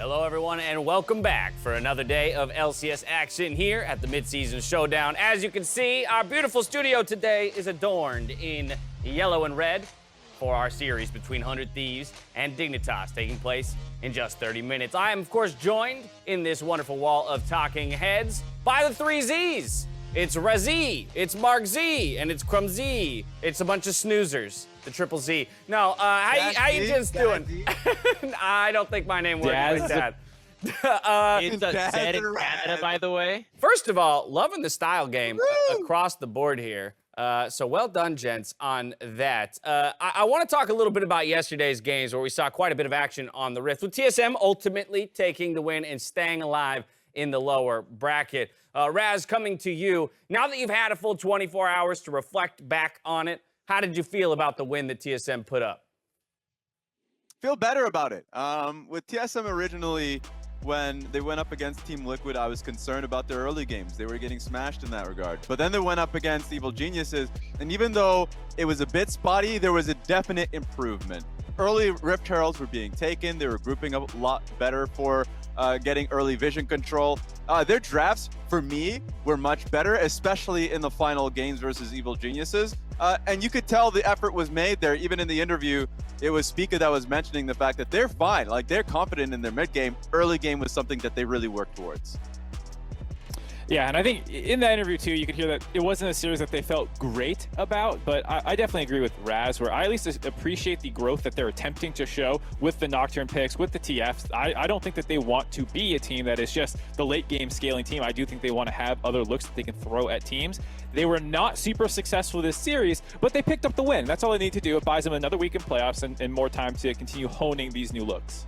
Hello, everyone, and welcome back for another day of LCS action here at the Mid-Season Showdown. As you can see, our beautiful studio today is adorned in yellow and red for our series between 100 Thieves and Dignitas, taking place in just 30 minutes. I am, of course, joined in this wonderful wall of talking heads by the three Zs. It's Razi, it's Mark Z, and it's Crumb Z. It's a bunch of snoozers. The triple Z. No, how you just doing? I don't think my name works like that. It's a dead in Canada, by the way. First of all, loving the style game across the board here. So well done, gents, on that. I want to talk a little bit about yesterday's games where we saw quite a bit of action on the Rift, with TSM ultimately taking the win and staying alive in the lower bracket. Raz, coming to you. Now that you've had a full 24 hours to reflect back on it, how did you feel about the win that TSM put up? Feel better about it. With TSM originally, when they went up against Team Liquid, I was concerned about their early games. They were getting smashed in that regard. But then they went up against Evil Geniuses, and even though it was a bit spotty, there was a definite improvement. Early Rift Heralds were being taken. They were grouping up a lot better for getting early vision control. Their drafts, for me, were much better, especially in the final games versus Evil Geniuses. And you could tell the effort was made there. Even in the interview, it was Spica that was mentioning the fact that they're fine. Like, they're confident in their mid game. Early game was something that they really worked towards. Yeah, and I think in that interview, too, you could hear that it wasn't a series that they felt great about, but I definitely agree with Raz, where I at least appreciate the growth that they're attempting to show with the Nocturne picks, with the TFs. I don't think that they want to be a team that is just the late-game scaling team. I do think they want to have other looks that they can throw at teams. They were not super successful this series, but they picked up the win. That's all they need to do. It buys them another week in playoffs and more time to continue honing these new looks.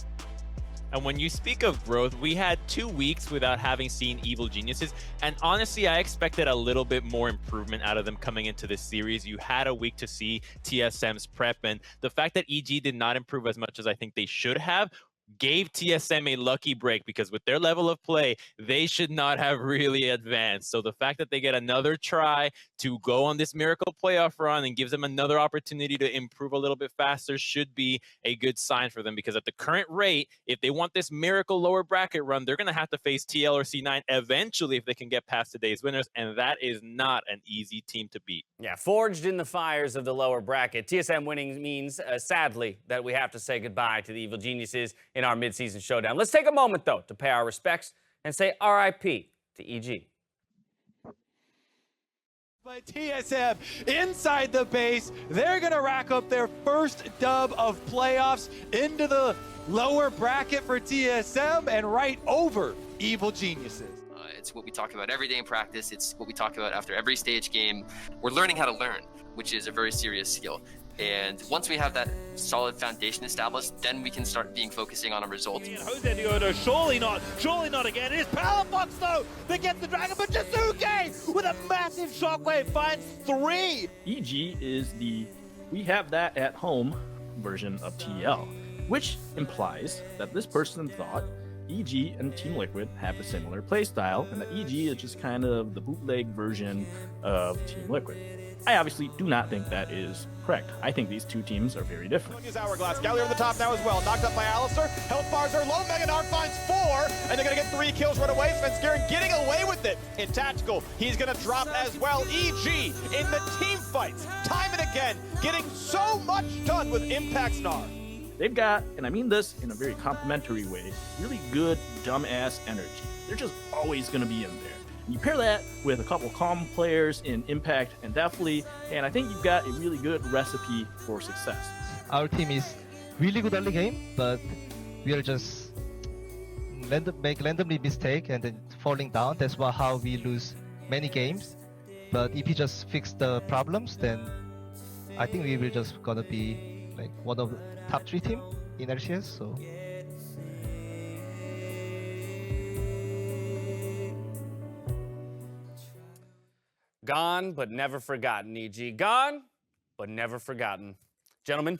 And when you speak of growth, we had 2 weeks without having seen Evil Geniuses. And honestly, I expected a little bit more improvement out of them coming into this series. You had a week to see TSM's prep. And the fact that EG did not improve as much as I think they should have gave TSM a lucky break, because with their level of play, they should not have really advanced. So the fact that they get another try to go on this miracle playoff run and gives them another opportunity to improve a little bit faster should be a good sign for them, because at the current rate, if they want this miracle lower bracket run, they're going to have to face TL or C9 eventually if they can get past today's winners, and that is not an easy team to beat. Yeah, forged in the fires of the lower bracket. TSM winning means, sadly, that we have to say goodbye to the Evil Geniuses in our mid-season showdown. Let's take a moment, though, to pay our respects and say RIP to EG. But TSM inside the base, they're going to rack up their first dub of playoffs into the lower bracket for TSM and right over Evil Geniuses. It's what we talk about every day in practice. It's what we talk about after every stage game. We're learning how to learn, which is a very serious skill. And once we have that solid foundation established, then we can start focusing on a result. And Jose Diodo, surely not again. It is Palafox though that gets the dragon, but Jisuke with a massive shockwave finds 3. EG is the we have that at home version of TL, which implies that this person thought EG and Team Liquid have a similar playstyle, and that EG is just kind of the bootleg version of Team Liquid. I obviously do not think that is correct. I think these two teams are very different. His Hourglass. Gallier on the top now as well. Knocked up by Alistar. Health bars are low. Meganar finds 4, and they're going to get 3 kills right away. Svenskeren getting away with it in tactical. He's going to drop as well. EG in the team fights, time and again, getting so much done with Impact Snar. They've got, and I mean this in a very complimentary way, really good dumbass energy. They're just always going to be in there. You pair that with a couple calm players in Impact and Deathly, and I think you've got a really good recipe for success. Our team is really good early game, but we are just make randomly mistake and then falling down. That's how we lose many games. But if you just fix the problems, then I think we will just gonna be like one of the top 3 team in LCS. So. Gone, but never forgotten, EG. Gone, but never forgotten. Gentlemen.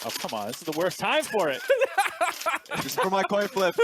Oh, come on. This is the worst time for it. Just for my coin flip.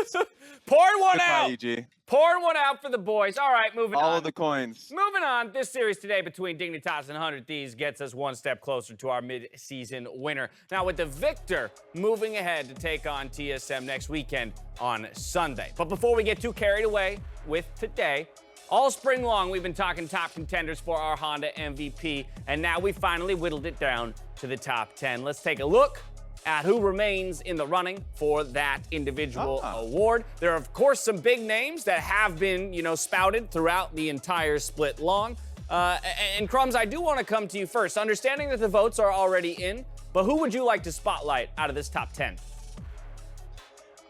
Pouring one Goodbye, out. EG. Pouring one out for the boys. All right, moving on. All of the coins. Moving on, this series today between Dignitas and 100 Thieves gets us one step closer to our mid-season winner. Now, with the victor moving ahead to take on TSM next weekend on Sunday. But before we get too carried away with today, all spring long, we've been talking top contenders for our Honda MVP, and now we finally whittled it down to the top 10. Let's take a look at who remains in the running for that individual award. There are, of course, some big names that have been, spouted throughout the entire split long. And Crumbs, I do want to come to you first, understanding that the votes are already in, but who would you like to spotlight out of this top 10?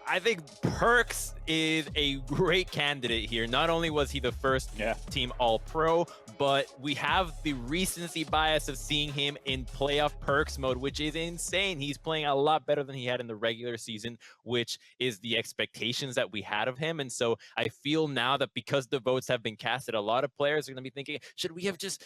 I think Perks is a great candidate here. Not only was he the first team All-Pro, but we have the recency bias of seeing him in playoff Perks mode, which is insane. He's playing a lot better than he had in the regular season, which is the expectations that we had of him. And so I feel now that because the votes have been casted, a lot of players are going to be thinking, should we have just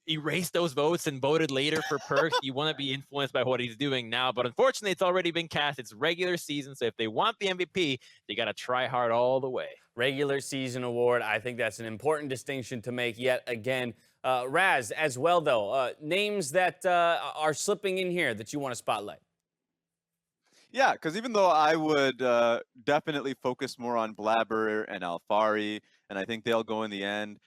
erase those votes and voted later for Perks? You want to be influenced by what he's doing now, but unfortunately it's already been cast. It's regular season, so if they want the MVP, they got to try hard all the way. Regular season award, I think that's an important distinction to make yet again. Raz, as well though, names that are slipping in here that you want to spotlight. Yeah, because even though I would definitely focus more on Blabber and Alfari, and I think they'll go in the end,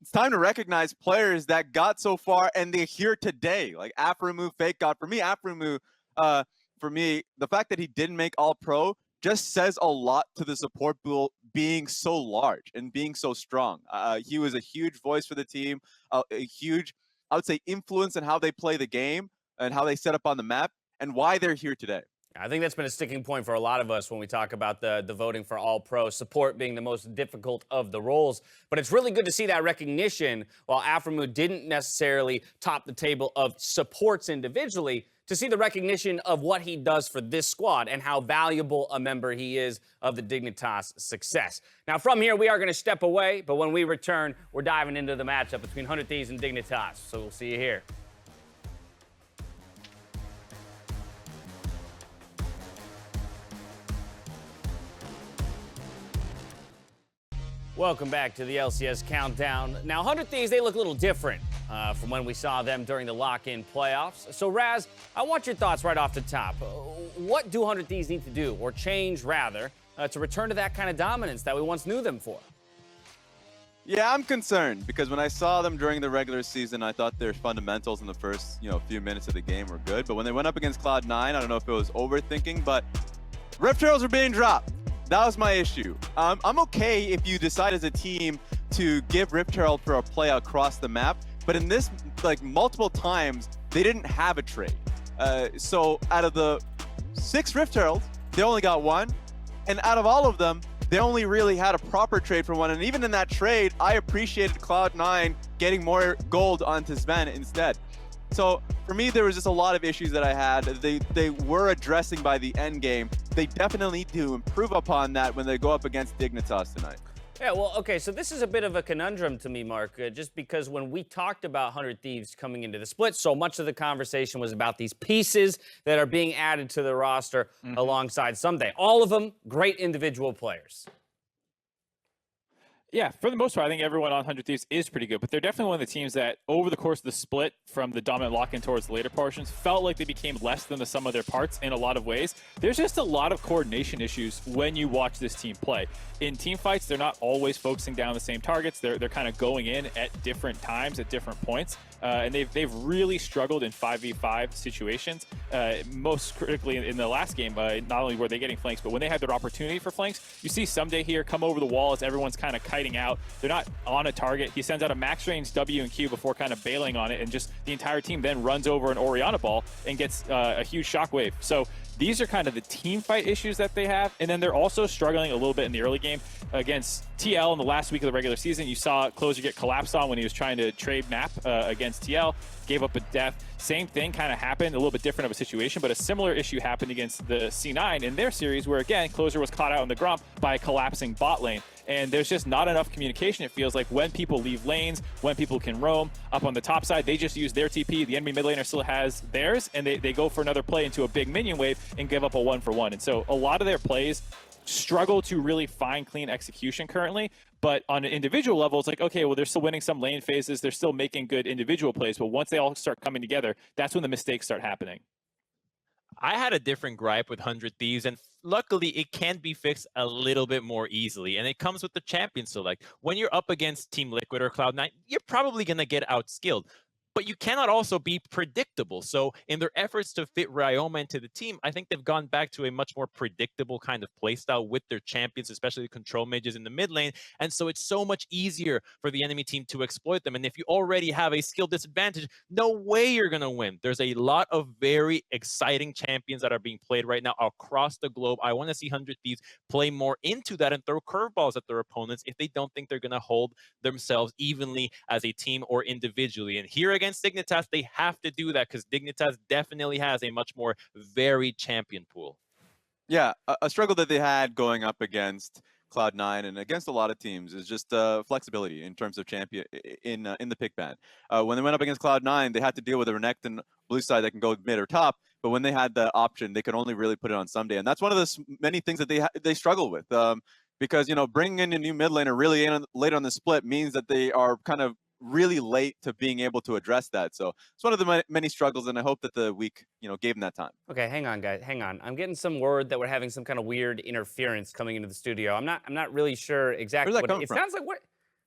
it's time to recognize players that got so far and they're here today. Like Aframu, Fake God. For me, Aframu, the fact that he didn't make All-Pro just says a lot to the support pool being so large and being so strong. He was a huge voice for the team, a huge, I would say, influence in how they play the game and how they set up on the map and why they're here today. I think that's been a sticking point for a lot of us when we talk about the voting for All-Pro, support being the most difficult of the roles. But it's really good to see that recognition, while Aframu didn't necessarily top the table of supports individually, to see the recognition of what he does for this squad and how valuable a member he is of the Dignitas success. Now, from here, we are going to step away, but when we return, we're diving into the matchup between 100 Thieves and Dignitas. So we'll see you here. Welcome back to the LCS Countdown. Now, 100 Thieves, they look a little different from when we saw them during the lock-in playoffs. So, Raz, I want your thoughts right off the top. What do 100 Thieves need to do, or change rather, to return to that kind of dominance that we once knew them for? Yeah, I'm concerned because when I saw them during the regular season, I thought their fundamentals in the first, few minutes of the game were good. But when they went up against Cloud9, I don't know if it was overthinking, but Rift Heralds were being dropped. That was my issue. I'm okay if you decide as a team to give Rift Herald for a play across the map, but in this, multiple times, they didn't have a trade. So out of the 6 Rift Heralds, they only got 1, and out of all of them, they only really had a proper trade for 1, and even in that trade, I appreciated Cloud9 getting more gold onto Sven instead. So for me, there was just a lot of issues that I had. They were addressing by the end game. They definitely need to improve upon that when they go up against Dignitas tonight. Yeah, well, okay, so this is a bit of a conundrum to me, Mark, just because when we talked about 100 Thieves coming into the split, so much of the conversation was about these pieces that are being added to the roster alongside Someday. All of them great individual players. Yeah, for the most part, I think everyone on 100 Thieves is pretty good, but they're definitely one of the teams that, over the course of the split from the dominant lock-in towards the later portions, felt like they became less than the sum of their parts in a lot of ways. There's just a lot of coordination issues when you watch this team play. In team fights, they're not always focusing down the same targets. They're kind of going in at different times, at different points, and they've really struggled in 5v5 situations. Most critically in the last game, not only were they getting flanks, but when they had their opportunity for flanks, you see Someday here come over the wall as everyone's kind of kiting out. They're not on a target. He sends out a max range W and Q before kind of bailing on it, and just the entire team then runs over an Orianna ball and gets a huge shockwave. So these are kind of the team fight issues that they have, and then they're also struggling a little bit in the early game against TL in the last week of the regular season. You saw Closer get collapsed on when he was trying to trade map against TL, gave up a death. Same thing kind of happened, a little bit different of a situation, but a similar issue happened against the C9 in their series where, again, Closer was caught out in the Grump by a collapsing bot lane. and there's just not enough communication, it feels like, when people leave lanes, when people can roam. Up on the top side, they just use their TP. The enemy mid laner still has theirs, and they go for another play into a big minion wave and give up a 1-for-1. And so a lot of their plays struggle to really find clean execution currently. But on an individual level, it's like, okay, well, they're still winning some lane phases. They're still making good individual plays. But once they all start coming together, that's when the mistakes start happening. I had a different gripe with 100 Thieves, and luckily it can be fixed a little bit more easily. And it comes with the champion select. When you're up against Team Liquid or Cloud9, you're probably going to get outskilled. But you cannot also be predictable. So in their efforts to fit Ryoma into the team, I think they've gone back to a much more predictable kind of playstyle with their champions, especially the control mages in the mid lane. And so it's so much easier for the enemy team to exploit them. And if you already have a skill disadvantage, no way you're going to win. There's a lot of very exciting champions that are being played right now across the globe. I want to see 100 Thieves play more into that and throw curveballs at their opponents if they don't think they're going to hold themselves evenly as a team or individually. And here against Dignitas, they have to do that because Dignitas definitely has a much more varied champion pool. Yeah, a struggle that they had going up against Cloud9 and against a lot of teams is just flexibility in terms of champion in the pick ban. When they went up against Cloud9, they had to deal with a Renekton blue side that can go mid or top, but when they had the option, they could only really put it on someday, and that's one of the many things that they struggle with. Because bringing in a new mid laner really late on the split means that they are kind of really late to being able to address that. So it's one of the many struggles, and I hope that the week, gave them that time. Okay, hang on, guys. Hang on. I'm getting some word that we're having some kind of weird interference coming into the studio. I'm not really sure exactly Where's that what coming from? Sounds like. What?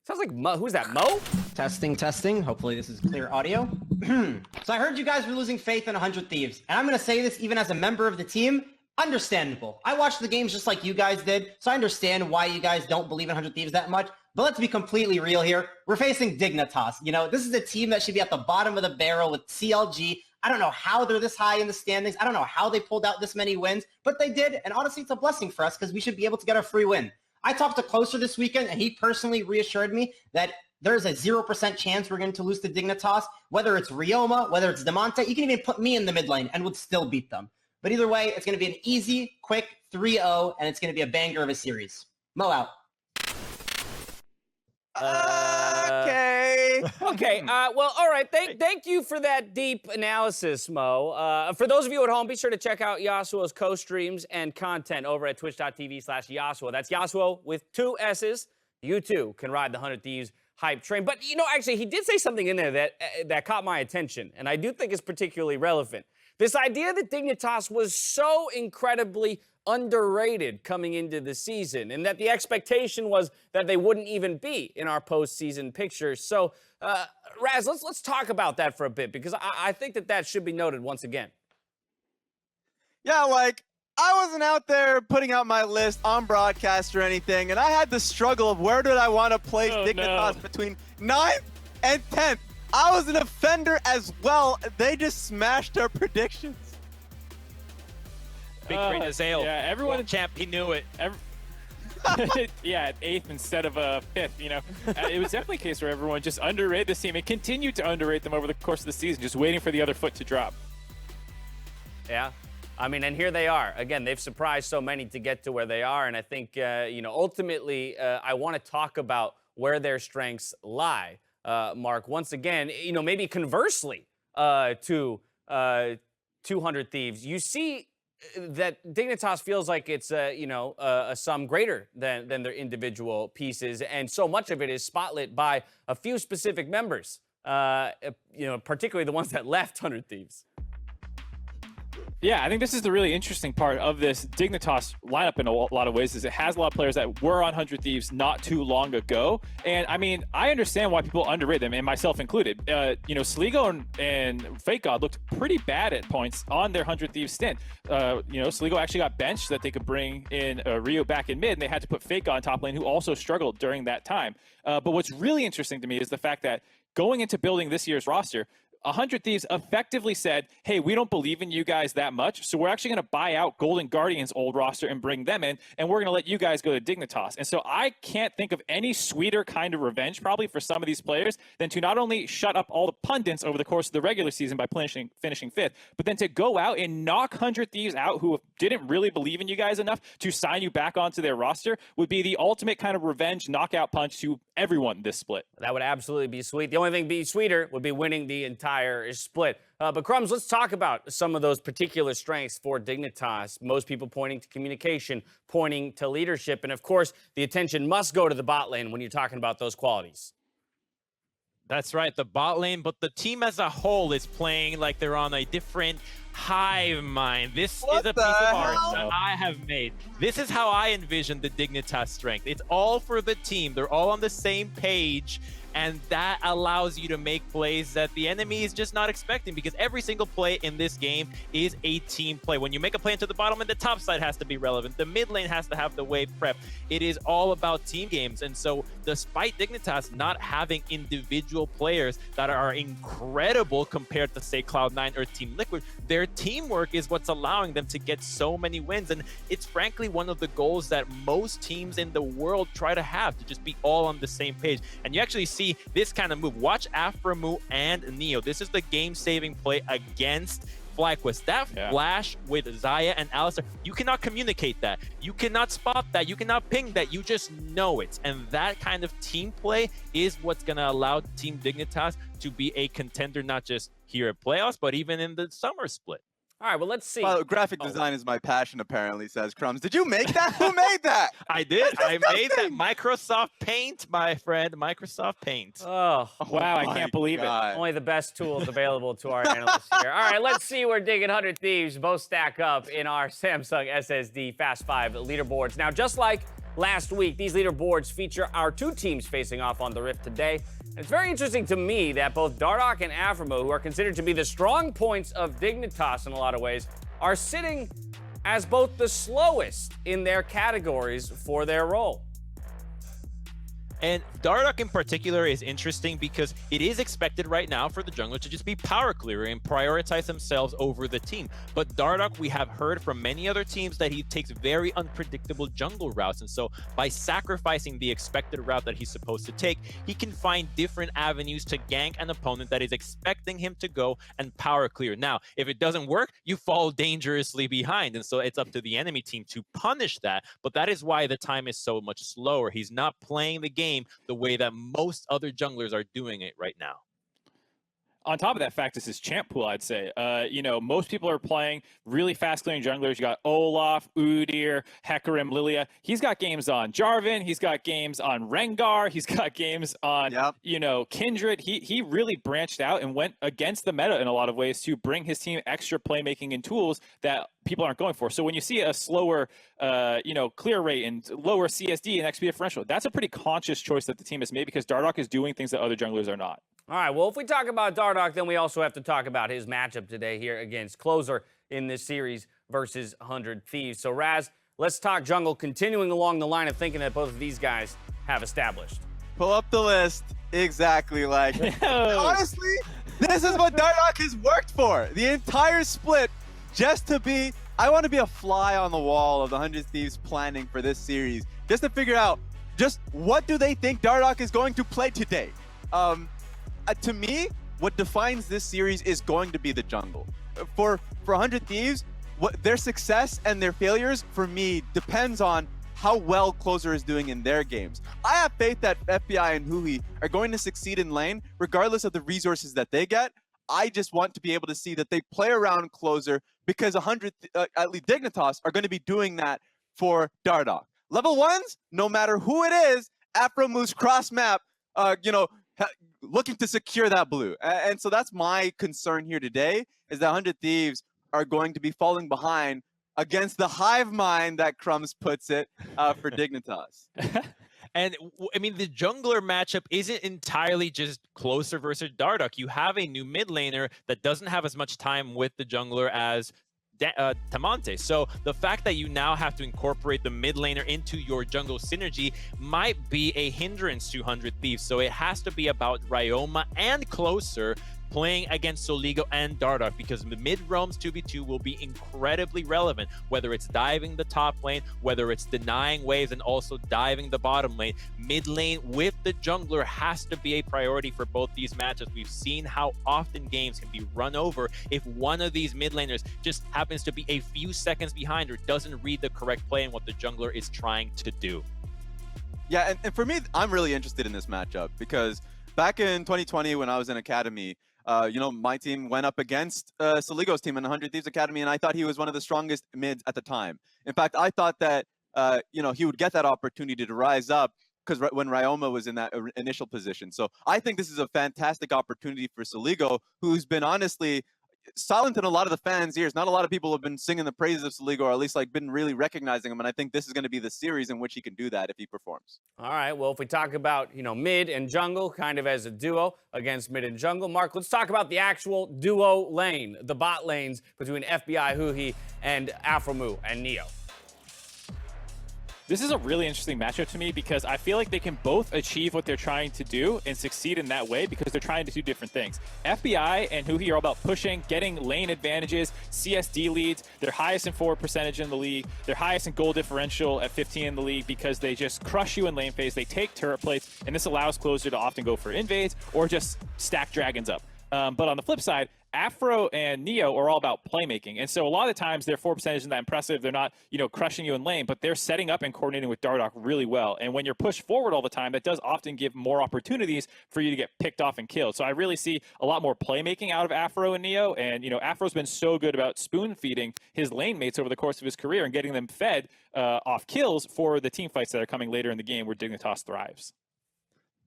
Sounds like Mo. Who's that? Mo? Testing. Hopefully this is clear audio. So I heard you guys were losing faith in 100 Thieves, and I'm going to say this even as a member of the team. Understandable. I watched the games just like you guys did, so I understand why you guys don't believe in 100 Thieves that much. But let's be completely real here. We're facing Dignitas. This is a team that should be at the bottom of the barrel with CLG. I don't know how they're this high in the standings. I don't know how they pulled out this many wins, but they did. And honestly, it's a blessing for us because we should be able to get a free win. I talked to Closer this weekend, and he personally reassured me that there's a 0% chance we're going to lose to Dignitas. Whether it's Ryoma, whether it's Demonte, you can even put me in the mid lane and would still beat them. But either way, it's going to be an easy, quick 3-0, and it's going to be a banger of a series. Mo out. Okay. Okay. Well, all right. Thank you for that deep analysis, Mo. For those of you at home, be sure to check out Yasuo's co-streams and content over at twitch.tv/Yasuo. That's Yasuo with 2 S's. You too can ride the 100 Thieves hype train. But, actually, he did say something in there that caught my attention, and I do think is particularly relevant. This idea that Dignitas was so incredibly underrated coming into the season, and that the expectation was that they wouldn't even be in our postseason picture. So, Raz, let's talk about that for a bit, because I think that should be noted once again. Yeah, I wasn't out there putting out my list on broadcast or anything, and I had the struggle of where did I want to place Dignitas between 9th and 10th. I was an offender as well. They just smashed our predictions. Big brain Azael. Yeah, everyone champ, he knew it. Yeah, at 8th instead of 5th, it was definitely a case where everyone just underrated this team and continued to underrate them over the course of the season, just waiting for the other foot to drop. Yeah. I mean, and here they are. Again, they've surprised so many to get to where they are, and I think, ultimately, I want to talk about where their strengths lie. Mark, once again, maybe conversely to 200 Thieves, you see that Dignitas feels like it's a sum greater than their individual pieces, and so much of it is spotlit by a few specific members, particularly the ones that left 100 Thieves. Yeah, I think this is the really interesting part of this Dignitas lineup in a lot of ways, is it has a lot of players that were on 100 Thieves not too long ago. And I mean, I understand why people underrate them, and myself included. Sligo and Fake God looked pretty bad at points on their 100 Thieves stint. Sligo actually got benched so that they could bring in Rio back in mid, and they had to put Fake God on top lane, who also struggled during that time. But what's really interesting to me is the fact that going into building this year's roster, 100 Thieves effectively said, hey, we don't believe in you guys that much, so we're actually going to buy out Golden Guardian's old roster and bring them in, and we're going to let you guys go to Dignitas. And so I can't think of any sweeter kind of revenge probably for some of these players than to not only shut up all the pundits over the course of the regular season by finishing 5th, but then to go out and knock 100 Thieves out who didn't really believe in you guys enough to sign you back onto their roster would be the ultimate kind of revenge knockout punch to everyone this split. That would absolutely be sweet. The only thing be sweeter would be winning the entire split. But Crumbs, let's talk about some of those particular strengths for Dignitas. Most people pointing to communication, pointing to leadership, and of course, the attention must go to the bot lane when you're talking about those qualities. That's right, the bot lane, but the team as a whole is playing like they're on a different hive mind. This is a piece of art that I have made. This is how I envision the Dignitas strength. It's all for the team. They're all on the same page, and that allows you to make plays that the enemy is just not expecting, because every single play in this game is a team play. When you make a play into the bottom lane, the top side has to be relevant. The mid lane has to have the wave prep. It is all about team games. And so despite Dignitas not having individual players that are incredible compared to, say, Cloud9 or Team Liquid, their teamwork is what's allowing them to get so many wins. And it's frankly one of the goals that most teams in the world try to have, to just be all on the same page. And you actually see this kind of move. Watch Aphromoo and Neo. This is the game-saving play against FlyQuest. That flash with Xayah and Alistar, you cannot communicate that. You cannot spot that. You cannot ping that. You just know it. And that kind of team play is what's going to allow Team Dignitas to be a contender, not just here at playoffs, but even in the summer split. All right, well, let's see. Well, graphic design is my passion, apparently, says Crumbs. Did you make that? Who made that? I did. I made that. Microsoft Paint, my friend. Microsoft Paint. Oh, wow, I can't believe it. Only the best tools available to our analysts here. All right, let's see where Dig and 100 Thieves both stack up in our Samsung SSD Fast 5 leaderboards. Now, just like last week, these leaderboards feature our two teams facing off on the Rift today. And it's very interesting to me that both Dardoch and Aphromoo, who are considered to be the strong points of Dignitas in a lot of ways, are sitting as both the slowest in their categories for their role. And Dardoch in particular is interesting because it is expected right now for the jungler to just be power clearer and prioritize themselves over the team. But Dardoch, we have heard from many other teams that he takes very unpredictable jungle routes. And so by sacrificing the expected route that he's supposed to take, he can find different avenues to gank an opponent that is expecting him to go and power clear. Now, if it doesn't work, you fall dangerously behind. And so it's up to the enemy team to punish that. But that is why the time is so much slower. He's not playing the game the way that most other junglers are doing it right now. On top of that fact, this is champ pool, I'd say. You know, most people are playing really fast-clearing junglers. You got Olaf, Udyr, Hecarim, Lilia. He's got games on Jarvan. He's got games on Rengar. He's got games on, you know, Kindred. He really branched out and went against the meta in a lot of ways to bring his team extra playmaking and tools that people aren't going for. So when you see a slower, you know, clear rate and lower CSD and XP differential, that's a pretty conscious choice that the team has made because Dardoch is doing things that other junglers are not. All right, well, if we talk about Dardoch, then we also have to talk about his matchup today here against Closer in this series versus 100 Thieves. So, Raz, let's talk jungle, continuing along the line of thinking that both of these guys have established. Pull up the list. Exactly, like, honestly, this is what Dardoch has worked for. The entire split, just to be, I want to be a fly on the wall of the 100 Thieves planning for this series, just to figure out just what do they think Dardoch is going to play today. To me, what defines this series is going to be the jungle. For 100 Thieves, what their success and their failures, for me, depends on how well Closer is doing in their games. I have faith that FBI and Hui are going to succeed in lane, regardless of the resources that they get. I just want to be able to see that they play around Closer because 100, at least Dignitas, are going to be doing that for Dardoch. Level 1s, no matter who it is, Aphromu's cross map, you know, looking to secure that blue. And so that's my concern here today, is that 100 Thieves are going to be falling behind against the hive mind that Crumbs puts it for Dignitas. And I mean, the jungler matchup isn't entirely just Closer versus Dardoch. You have a new mid laner that doesn't have as much time with the jungler as Tamante. So the fact that you now have to incorporate the mid laner into your jungle synergy might be a hindrance to 100 Thieves. So it has to be about Ryoma and Closer playing against Soligo and Dardoch, because the mid-roams 2v2 will be incredibly relevant, whether it's diving the top lane, whether it's denying waves and also diving the bottom lane. Mid lane with the jungler has to be a priority for both these matches. We've seen how often games can be run over if one of these mid laners just happens to be a few seconds behind or doesn't read the correct play and what the jungler is trying to do. Yeah, and for me, I'm really interested in this matchup because back in 2020 when I was in Academy, my team went up against Soligo's team in 100 Thieves Academy, and I thought he was one of the strongest mids at the time. In fact, I thought that, he would get that opportunity to rise up because when Ryoma was in that initial position. So I think this is a fantastic opportunity for Soligo, who's been honestly silent in a lot of the fans' ears. Not a lot of people have been singing the praises of Soligo, or at least been really recognizing him. And I think this is going to be the series in which he can do that if he performs. All right, well, if we talk about, mid and jungle kind of as a duo against mid and jungle, Mark, let's talk about the actual duo lane, the bot lanes between FBI, Huhi, and Afromu and Neo. This is a really interesting matchup to me because I feel like they can both achieve what they're trying to do and succeed in that way because they're trying to do different things. FBI and Huhi are all about pushing, getting lane advantages, CSD leads. They're highest in forward percentage in the league. They're highest in goal differential at 15 in the league because they just crush you in lane phase. They take turret plates, and this allows closer to often go for invades or just stack dragons up. But on the flip side, Afro and Neo are all about playmaking. And so a lot of the times their forward percentage isn't that impressive. They're not, crushing you in lane, but they're setting up and coordinating with Dardoch really well. And when you're pushed forward all the time, that does often give more opportunities for you to get picked off and killed. So I really see a lot more playmaking out of Afro and Neo. And, Afro's been so good about spoon feeding his lane mates over the course of his career and getting them fed off kills for the team fights that are coming later in the game where Dignitas thrives.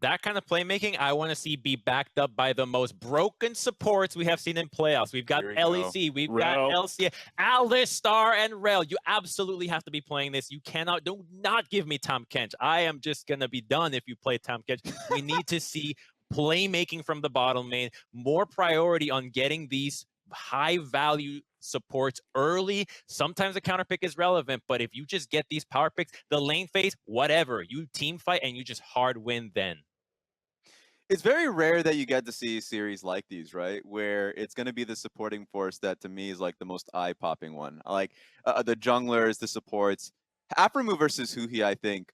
That kind of playmaking I want to see be backed up by the most broken supports we have seen in playoffs. We've got LEC, we've got LCS, Alistar, and Rel. You absolutely have to be playing this. You do not give me Tahm Kench. I am just going to be done if you play Tahm Kench. We need to see playmaking from the bottom lane, more priority on getting these high-value supports early. Sometimes a counter pick is relevant, but if you just get these power picks, the lane phase, whatever, you team fight and you just hard win then. It's very rare that you get to see series like these, right? Where it's going to be the supporting force that to me is the most eye-popping one. The junglers, the supports. Afromu versus Huhi, I think,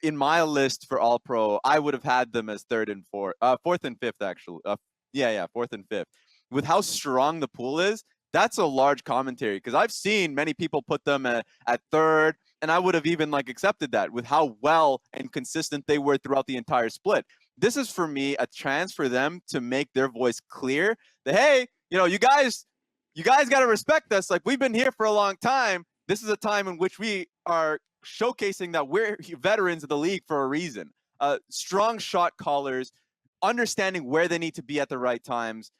in my list for All Pro, I would have had them as fourth and fifth, actually. Fourth and fifth. With how strong the pool is, that's a large commentary because I've seen many people put them at third, and I would have even accepted that with how well and consistent they were throughout the entire split. This is for me a chance for them to make their voice clear that, hey, you guys got to respect us. We've been here for a long time. This is a time in which we are showcasing that we're veterans of the league for a reason. Strong shot callers, understanding where they need to be at the right times.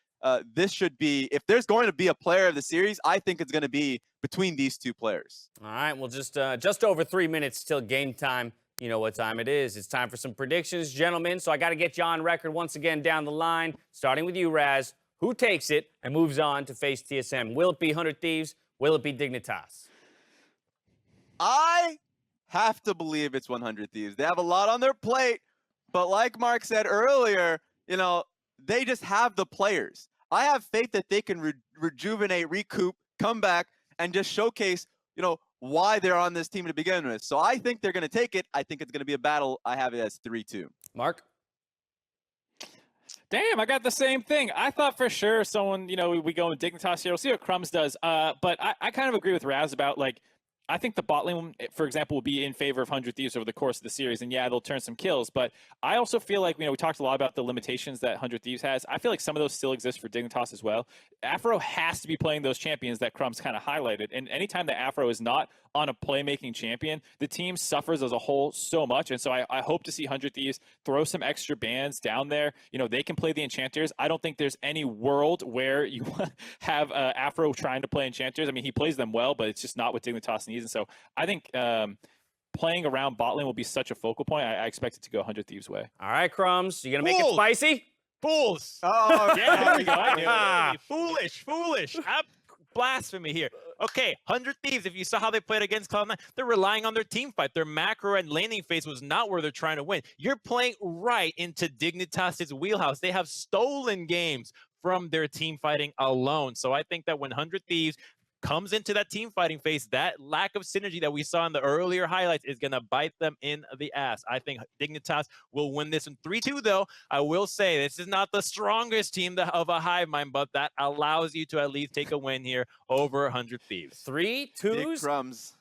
This should be, if there's going to be a player of the series, I think it's going to be between these two players. All right, well, just over 3 minutes till game time. You know what time it is. It's time for some predictions, gentlemen. So I got to get you on record once again down the line, starting with you, Raz. Who takes it and moves on to face TSM? Will it be 100 Thieves? Will it be Dignitas? I have to believe it's 100 Thieves. They have a lot on their plate, but like Mark said earlier, they just have the players. I have faith that they can rejuvenate, recoup, come back, and just showcase, why they're on this team to begin with. So I think they're going to take it. I think it's going to be a battle. I have it as 3-2. Mark? Damn, I got the same thing. I thought for sure someone, we go with Dignitas here. We'll see what Crumbs does. But I kind of agree with Raz about, I think the bot lane, for example, will be in favor of 100 Thieves over the course of the series. And yeah, they'll turn some kills. But I also feel like, we talked a lot about the limitations that 100 Thieves has. I feel like some of those still exist for Dignitas as well. Afro has to be playing those champions that Crumbs kind of highlighted. And anytime that Afro is not on a playmaking champion, the team suffers as a whole so much. And so I hope to see 100 Thieves throw some extra bans down there. They can play the Enchanters. I don't think there's any world where you have Afro trying to play Enchanters. I mean, he plays them well, but it's just not what Dignitas needs. And so I think playing around bot lane will be such a focal point. I expect it to go 100 Thieves' way. All right, Crumbs. You going to make it spicy? Fools. Oh, yeah, there we go. Foolish. blasphemy here. Okay, 100 Thieves, if you saw how they played against Cloud9, they're relying on their team fight. Their macro and laning phase was not where they're trying to win. You're playing right into Dignitas' wheelhouse. They have stolen games from their team fighting alone. So I think that when 100 Thieves comes into that team fighting phase, that lack of synergy that we saw in the earlier highlights is going to bite them in the ass. I think Dignitas will win this in 3-2, though. I will say this is not the strongest team of a hive mind, but that allows you to at least take a win here over 100 Thieves. 3-2s? Crumbs.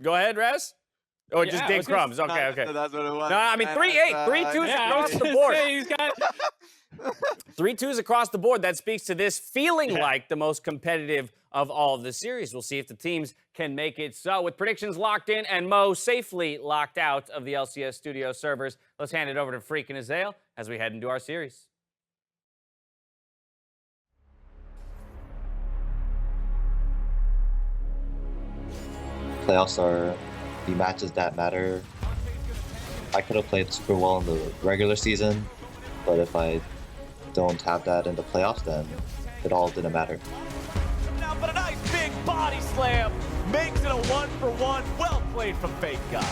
Go ahead, Rez. Or just Dig Crumbs. Okay, okay. That's what it was. No, I mean 3-8. 3-2s across the board. 3-2s across the board. That speaks to this feeling like the most competitive of all of the series. We'll see if the teams can make it so. With predictions locked in and Mo safely locked out of the LCS studio servers, let's hand it over to Freak and Azael as we head into our series. Playoffs are the matches that matter. I could have played super well in the regular season, but if I don't have that in the playoffs, then it all didn't matter. Now, but a nice big body slam makes it a 1-for-1. Well played from Fake God.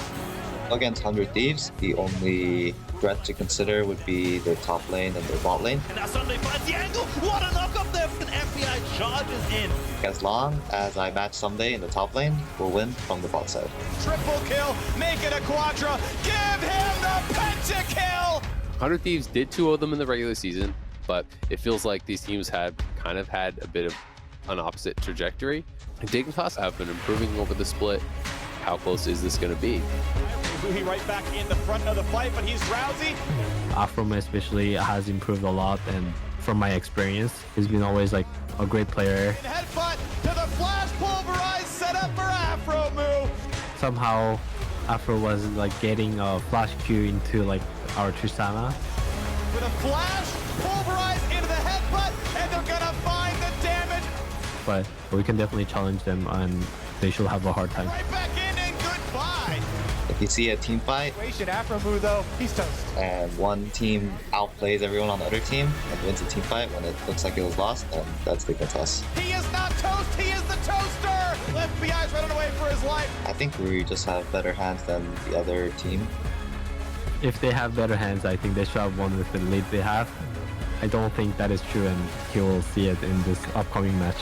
Against 100 Thieves, the only threat to consider would be their top lane and their bot lane. And now Sunday finds the angle. What a knock up there from an FBI charges in. As long as I match Someday in the top lane, we'll win from the bot side. Triple kill, make it a quadra. Give him the pentakill. 100 Thieves did 2-0 them in the regular season, but it feels like these teams have kind of had a bit of an opposite trajectory. Dignitas have been improving over the split. How close is this going to be? He right back in the front of the fight, but he's drowsy. Afrom especially has improved a lot, and from my experience, he's been always like a great player. Headbutt to the flash pulverize set up for Afro move. Somehow, Afro was like getting a flash Q into like our Tristana. With a flash pulverize into the headbutt, and they're gonna find the damage. But we can definitely challenge them, and they should have a hard time. Right back in and goodbye. If you see a team fight, Afro move though, he's toast. and one team outplays everyone on the other team and wins the team fight when it looks like it was lost, then that's Dignitas. He is not toast, he is the toaster. FBI's running away for his life. I think we just have better hands than the other team. If they have better hands, I think they should have won with the lead they have. I don't think that is true, and you will see it in this upcoming match.